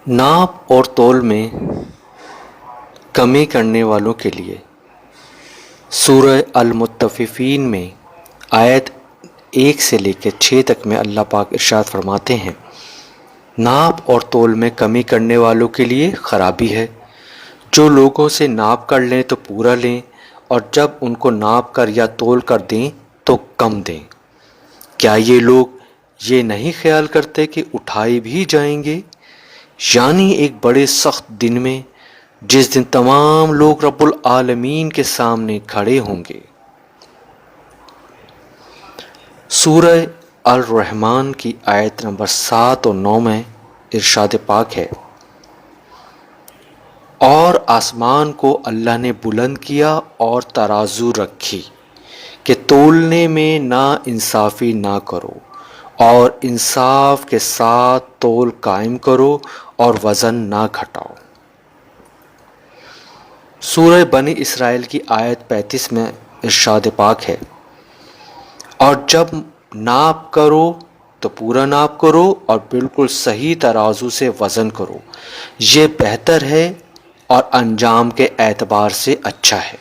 नाप और तौल में कमी करने वालों के लिए सूरह अल-मुत्तफ़िफ़ीन में आयत 1 से लेकर 6 तक में अल्लाह पाक इरशाद फरमाते हैं, नाप और तौल में कमी करने वालों के लिए खराबी है। जो लोगों से नाप कर लें तो पूरा लें, और जब उनको नाप कर या तौल कर दें तो कम दें। क्या ये लोग ये नहीं ख्याल करते कि उठाए भी जाएंगे, यानी एक बड़े सख्त दिन में, जिस दिन तमाम लोग रब्बुल आलमीन के सामने खड़े होंगे। सूरह अल रहमान की आयत नंबर 7 और 9 में इरशाद पाक है, और आसमान को अल्लाह ने बुलंद किया और तराजू रखी कि तोलने में ना इंसाफी ना करो, और इंसाफ के साथ तोल कायम करो और वज़न ना घटाओ। सूरह बनी इसराइल की आयत 35 में इरशाद पाक है, और जब नाप करो तो पूरा नाप करो और बिल्कुल सही तराजू से वज़न करो, ये बेहतर है और अंजाम के एतबार से अच्छा है।